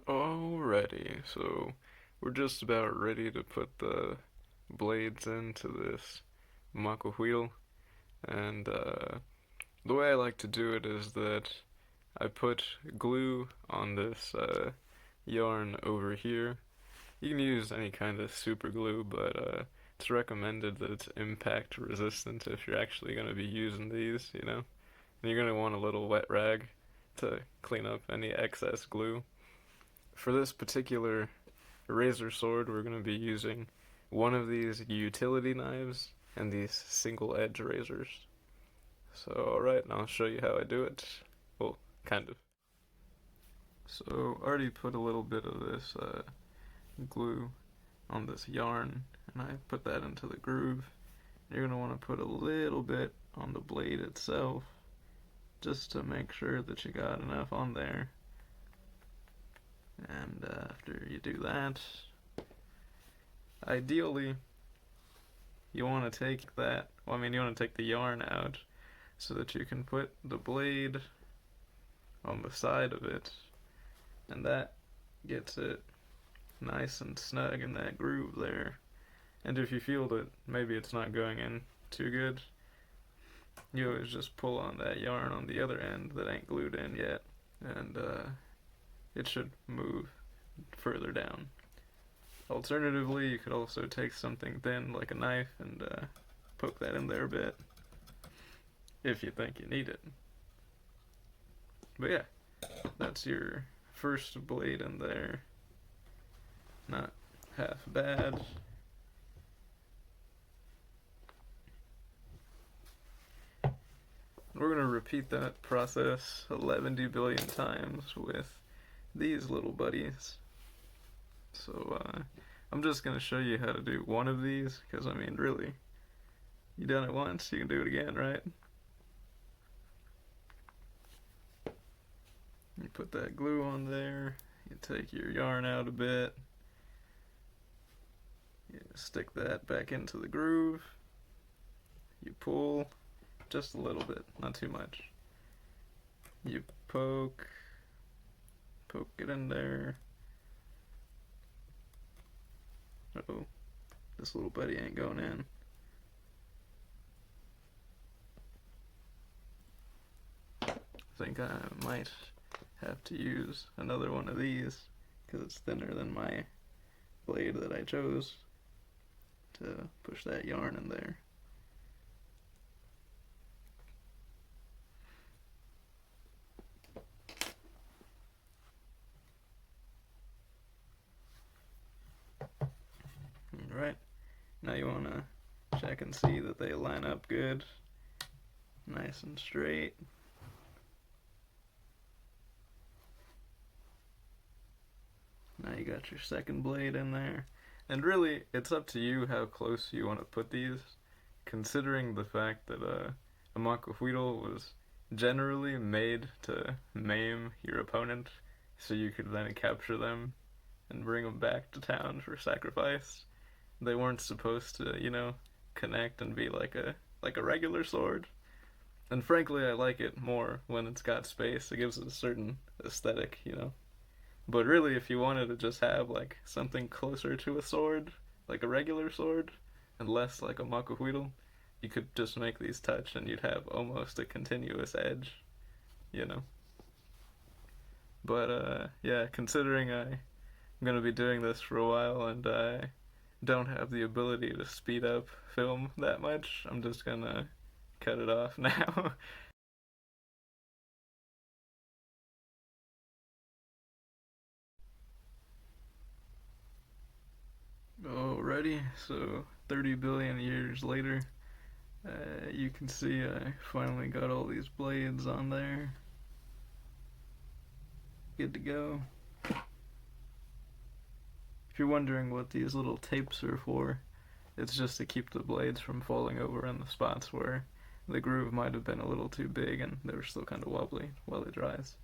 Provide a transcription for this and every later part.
Alrighty, so we're just about ready to put the blades into this Macuahuitl, and the way I like to do it is that I put glue on this yarn over here. You can use any kind of super glue, but it's recommended that it's impact resistant if you're actually going to be using these, you know? And you're going to want a little wet rag to clean up any excess glue. For this particular razor sword, we're going to be using one of these utility knives and these single edge razors. So, alright, I'll show you how I do it. Well, kind of. So, I already put a little bit of this glue on this yarn, and I put that into the groove. You're going to want to put a little bit on the blade itself, just to make sure that you got enough on there. And after you do that, ideally, you want to take that, well, I mean, you want to take the yarn out so that you can put the blade on the side of it, and that gets it nice and snug in that groove there. And if you feel that maybe it's not going in too good, you always just pull on that yarn on the other end that ain't glued in yet, and it should move further down. Alternatively, you could also take something thin like a knife and poke that in there a bit if you think you need it. But yeah, that's your first blade in there. Not half bad. We're going to repeat that process 11 billion times with these little buddies. So I'm just going to show you how to do one of these, because I mean, really, you done it once, you can do it again, right? You put that glue on there, you take your yarn out a bit, you stick that back into the groove, you pull just a little bit, not too much. You poke it in there. Uh-oh, this little buddy ain't going in. I think I might have to use another one of these because it's thinner than my blade that I chose to push that yarn in there. Alright, now you want to check and see that they line up good, nice and straight. Now you got your second blade in there. And really, it's up to you how close you want to put these, considering the fact that a Macuahuitl was generally made to maim your opponent, so you could then capture them and bring them back to town for sacrifice. They weren't supposed to, you know, connect and be like a regular sword. And frankly, I like it more when it's got space. It gives it a certain aesthetic, you know. But really, if you wanted to just have like something closer to a sword, like a regular sword, and less like a Macuahuitl, you could just make these touch and you'd have almost a continuous edge, you know. But yeah, considering I'm gonna be doing this for a while and I don't have the ability to speed up film that much, I'm just gonna cut it off now. Alrighty, so 30 billion years later, you can see I finally got all these blades on there. Good to go. If you're wondering what these little tapes are for, it's just to keep the blades from falling over in the spots where the groove might have been a little too big and they were still kind of wobbly while it dries.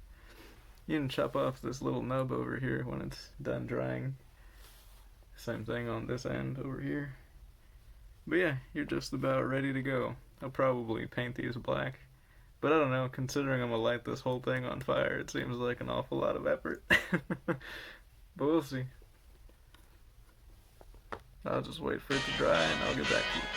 You can chop off this little nub over here when it's done drying. Same thing on this end over here. But yeah, you're just about ready to go. I'll probably paint these black. But I don't know, considering I'm gonna light this whole thing on fire, it seems like an awful lot of effort. But we'll see. I'll just wait for it to dry and I'll get back to you.